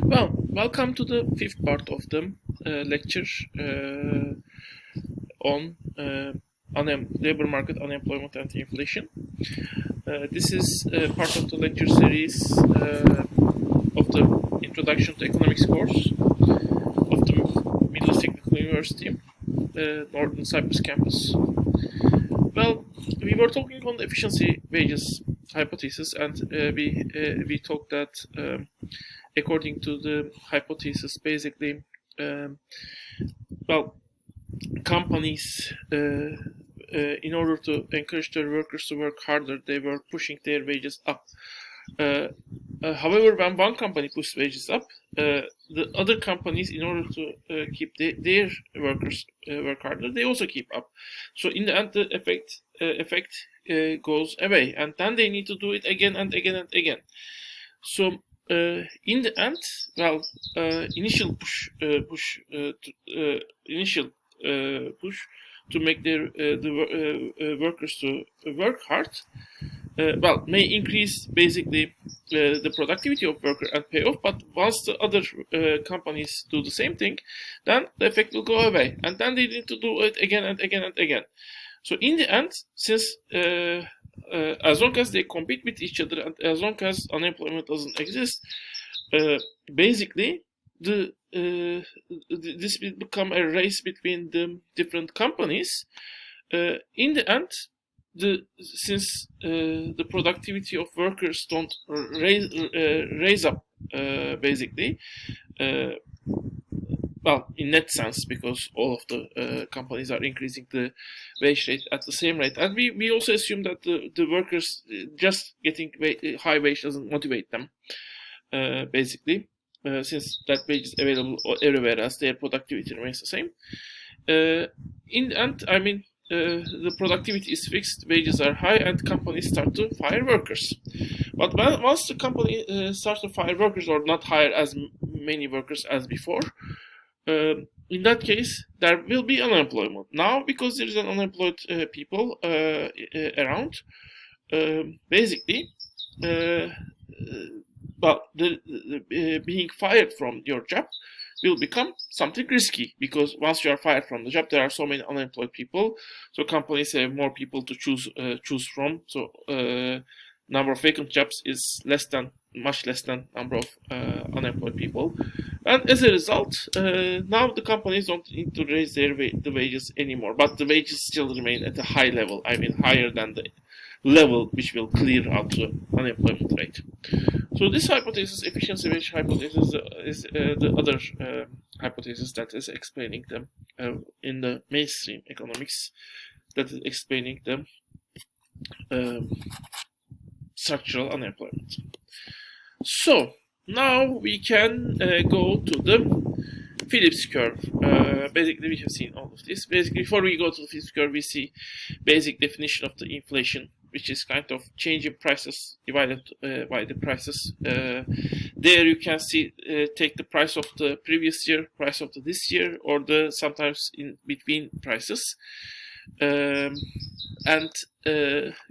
Well, welcome to the fifth part of the lecture on labor market unemployment and inflation. This is part of the lecture series of the Introduction to Economics course of the Middle East Technical University, Northern Cyprus campus. Well, we were talking on the efficiency wages hypothesis, and we talked that according to the hypothesis, basically, well, companies, in order to encourage their workers to work harder, they were pushing their wages up. However, when one company pushes wages up, the other companies, in order to keep their workers work harder, they also keep up. So in the end, the effect goes away, and then they need to do it again and again and again. So in the end, well, initial push to make their workers to work hard, well, may increase basically the productivity of worker and pay off. But once the other companies do the same thing, then the effect will go away, and then they need to do it again and again and again. So in the end, since as long as they compete with each other and as long as unemployment doesn't exist, basically this will become a race between the different companies. In the end, since the productivity of workers don't raise up, basically, well, in net sense, because all of the companies are increasing the wage rate at the same rate, and we also assume that the workers just getting high wage doesn't motivate them, basically, since that wage is available everywhere as their productivity remains the same. In the end, I mean, the productivity is fixed, wages are high, and companies start to fire workers. But once the company starts to fire workers or not hire as many workers as before, in that case, there will be unemployment. Now, because there is an unemployed people around, basically, well, being fired from your job will become something risky, because once you are fired from the job, there are so many unemployed people. So companies have more people to choose from. So number of vacant jobs is much less than number of unemployed people, and as a result, now the companies don't need to raise the wages anymore, but the wages still remain at a high level. I mean, higher than the level which will clear out the unemployment rate. So this hypothesis, efficiency wage hypothesis, is the other hypothesis that is explaining them in the mainstream economics, that is explaining the structural unemployment. So now we can go to the Phillips curve. Basically, we have seen all of this. Basically, before we go to the Phillips curve, we see basic definition of the inflation, which is kind of change in prices divided by the prices. There you can see, take the price of the previous year, price of this year, or the sometimes in between prices. And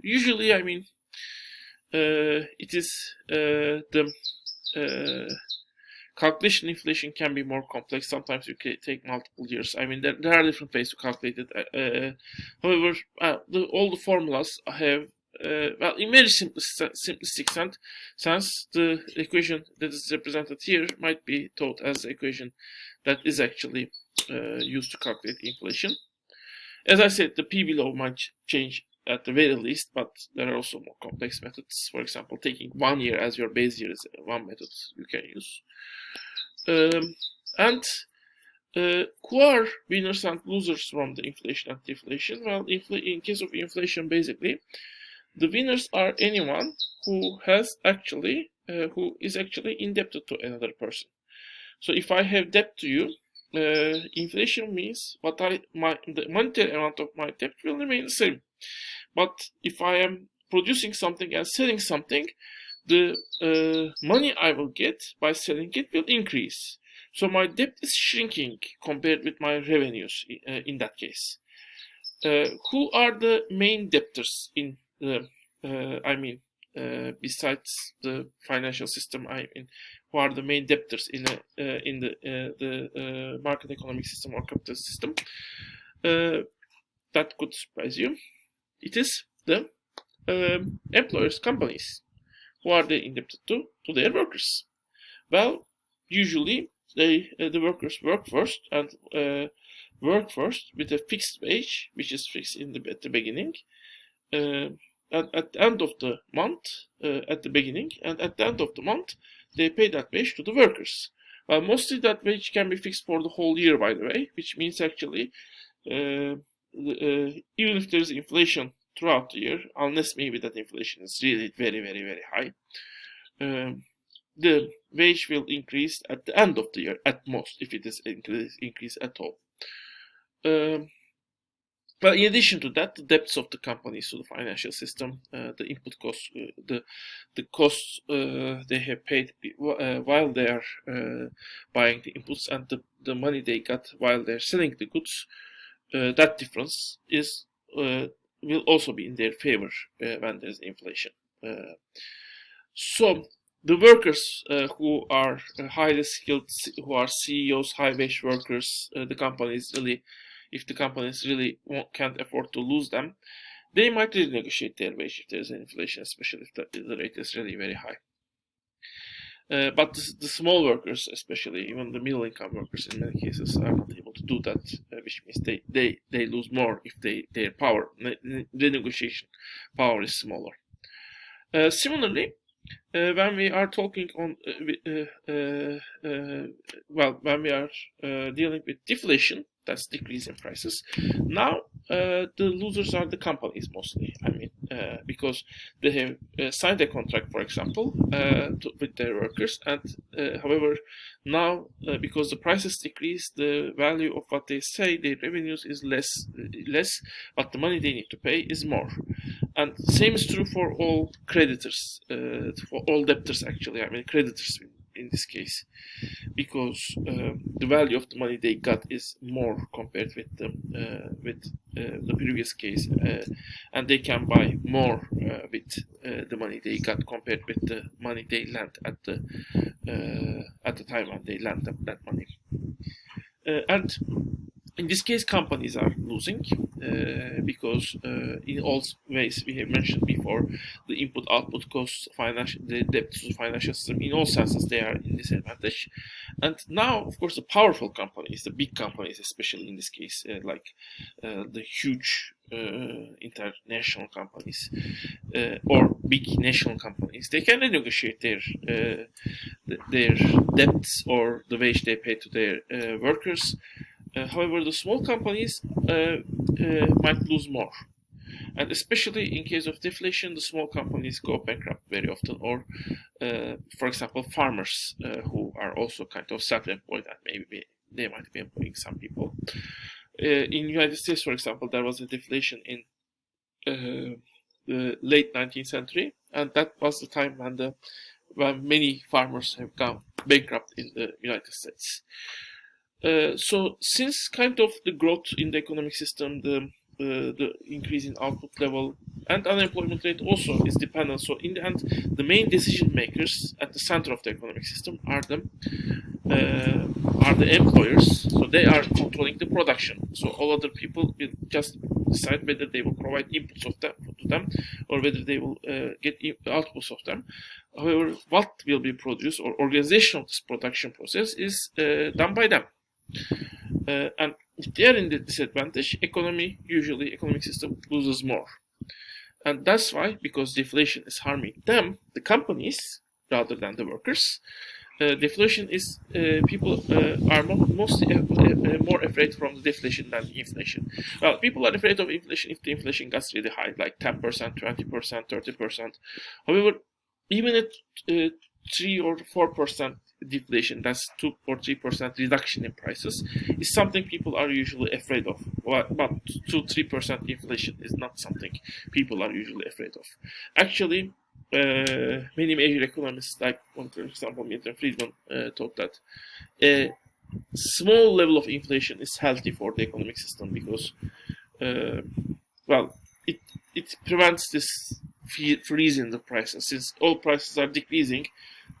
usually, I mean, it is the calculation inflation can be more complex. Sometimes you can take multiple years. I mean, there are different ways to calculate it. However, all the formulas have, well, in very simplistic sense, the equation that is represented here might be taught as the equation that is actually used to calculate inflation. As I said, the P below might change at the very least, but there are also more complex methods. For example, taking 1 year as your base year is one method you can use. And who are winners and losers from the inflation and deflation? Well, in case of inflation, basically, the winners are anyone who is actually indebted to another person. So if I have debt to you, inflation means the monetary amount of my debt will remain the same. But if I am producing something and selling something, the money I will get by selling it will increase. So my debt is shrinking compared with my revenues in that case. Who are the main debtors in the, besides the financial system, I mean, who are the main debtors in the market economic system or capital system, that could surprise you. It is the employers, companies. Who are they indebted to? To their workers. Well, usually the workers work first with a fixed wage, which is fixed at the beginning, and at the end of the month, at the beginning, and at the end of the month, they pay that wage to the workers. Well, mostly that wage can be fixed for the whole year, by the way, which means actually, even if there is inflation throughout the year, unless maybe that inflation is really very, very, very high, the wage will increase at the end of the year at most, if it is increase at all. But in addition to that, the debts of the companies to the financial system, the input costs, the costs they have paid while they are buying the inputs, and the money they got while they're selling the goods, that difference is will also be in their favor when there's inflation. So the workers who are highly skilled, who are CEOs, high-wage workers, the companies really, if the companies really can't afford to lose them, they might renegotiate their wage if there's an inflation, especially if the rate is really very high. But the small workers, especially even the middle-income workers, in many cases are not able to do that, which means they lose more if their power, the negotiation power, is smaller. Similarly, when we are talking on, when we are dealing with deflation, that's decrease in prices. Now the losers are the companies mostly. I mean, because they have signed a contract, for example, with their workers, and however, now because the prices decrease, the value of what they say, their revenues is less, but the money they need to pay is more. And same is true for all creditors, for all debtors actually. I mean, creditors in this case, because the value of the money they got is more compared with the previous case, and they can buy more with the money they got compared with the money they lent at the time when they lent that money. And in this case, companies are losing because in all ways we have mentioned before, the input-output costs, the debt to the financial system, in all senses they are in disadvantage. And now, of course, the powerful companies, the big companies, especially in this case, like the huge international companies or big national companies, they can renegotiate their debts or the wage they pay to their workers. However, the small companies might lose more. And especially in case of deflation, the small companies go bankrupt very often. Or, for example, farmers who are also kind of self-employed, and maybe they might be employing some people. In the United States, for example, there was a deflation in the late 19th century, and that was the time when many farmers have gone bankrupt in the United States. So since kind of the growth in the economic system, the increase in output level and unemployment rate also is dependent. So in the end, the main decision makers at the center of the economic system are the employers. So they are controlling the production. So all other people will just decide whether they will provide inputs to them or whether they will get outputs of them. However, what will be produced or organization of this production process is done by them. And if they are in the disadvantage, economic system loses more. And that's why, because deflation is harming them, the companies, rather than the workers, deflation is, people are mostly more afraid from the deflation than the inflation. Well, people are afraid of inflation if the inflation gets really high, like 10%, 20%, 30%. However, even at 3 or 4% deflation, that's 2 or 3% reduction in prices, is something people are usually afraid of. But 2-3% inflation is not something people are usually afraid of. Actually, many major economists, like, for example, Milton Friedman, thought that a small level of inflation is healthy for the economic system because, it prevents this freezing the prices. Since all prices are decreasing,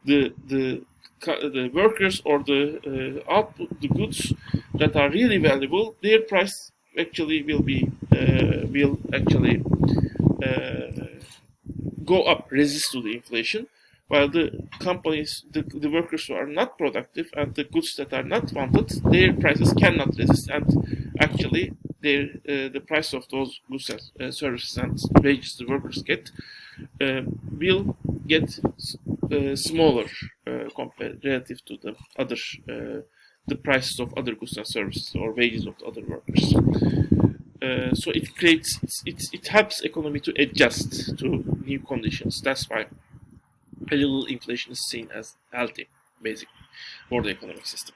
the workers or the output, the goods that are really valuable, their price actually will actually go up, resist to the inflation, while the companies, the workers who are not productive and the goods that are not wanted, their prices cannot resist, and actually the price of those goods and services and wages the workers get will get smaller compared relative to the other the prices of other goods and services or wages of the other workers. So it creates it helps economy to adjust to new conditions. That's why a little inflation is seen as healthy, basically, for the economic system.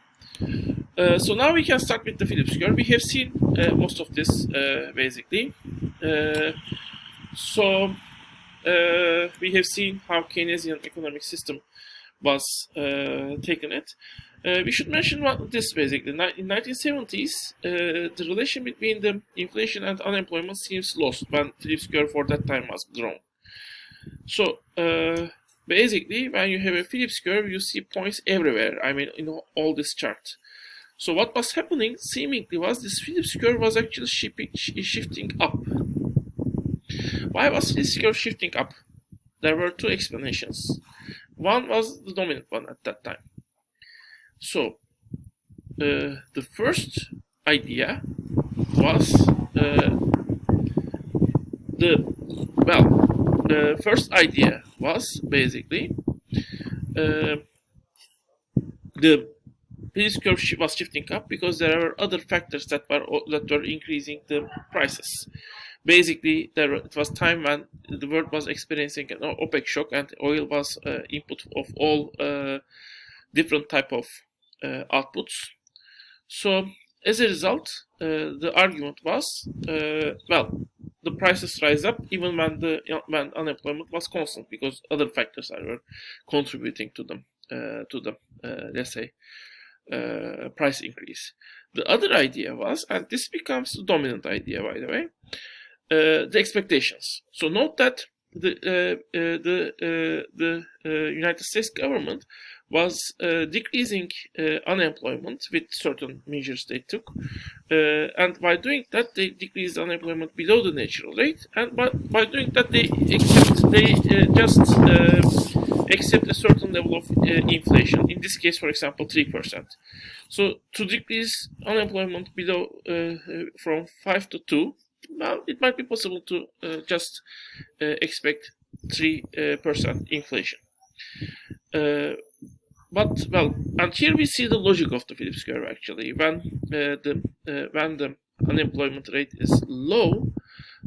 So now we can start with the Phillips curve. We have seen most of this basically. So we have seen how Keynesian economic system was taken it. We should mention this basically. In 1970s, the relation between the inflation and unemployment seems lost when Phillips curve for that time was drawn. So basically, when you have a Phillips curve, you see points everywhere. I mean, in all this chart. So what was happening seemingly was this Phillips curve was actually shifting up. Why was Phillips curve shifting up? There were two explanations. One was the dominant one at that time. So the first idea was the first idea was basically the Phillips curve was shifting up because there were other factors that were increasing the prices. Basically, it was time when the world was experiencing an OPEC shock and oil was input of all different type of outputs. So as a result, the argument was, the prices rise up even when unemployment was constant because other factors were contributing to the let's say price increase. The other idea was, and this becomes the dominant idea by the way, the expectations. So note that the United States government was decreasing unemployment with certain measures they took, and by doing that they decreased unemployment below the natural rate, and by doing that they just accept a certain level of inflation. In this case, for example, 3%. So to decrease unemployment below from 5 to 2, well, it might be possible to just expect 3% inflation. But and here we see the logic of the Phillips curve actually. When the unemployment rate is low,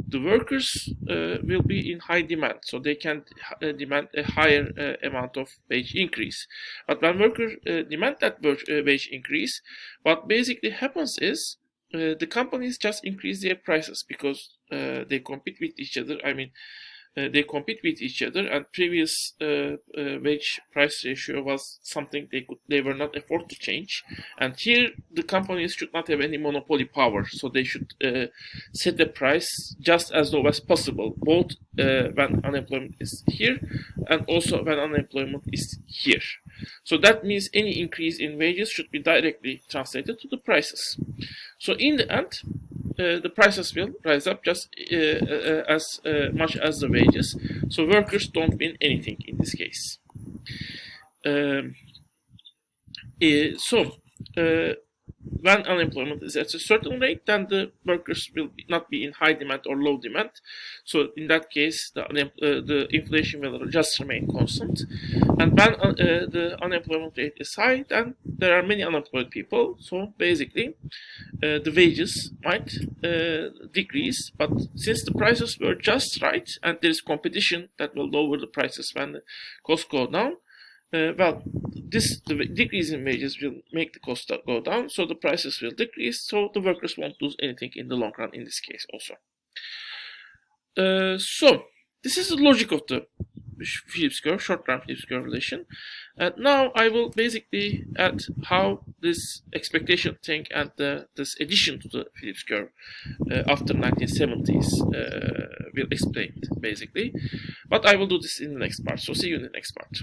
the workers will be in high demand, so they can demand a higher amount of wage increase. But when workers demand that wage increase, what basically happens is the companies just increase their prices because they compete with each other. I mean, they compete with each other, and previous wage price ratio was something they were not afford to change. And here the companies should not have any monopoly power, so they should set the price just as low as possible, both when unemployment is here and also when unemployment is here. So that means any increase in wages should be directly translated to the prices. So in the end, the prices will rise up just as much as the wages. So workers don't win anything in this case. When unemployment is at a certain rate, then the workers will not be in high demand or low demand. So in that case, the inflation will just remain constant. And when the unemployment rate is high, then there are many unemployed people. So basically, the wages might decrease. But since the prices were just right, and there is competition that will lower the prices when the costs go down, the decrease in wages will make the cost go down, so the prices will decrease, so the workers won't lose anything in the long run in this case also. So this is the logic of the Phillips curve, short-term Phillips curve relation. And now I will basically add how this expectation thing and this addition to the Phillips curve after 1970s will explain it, basically. But I will do this in the next part. So see you in the next part.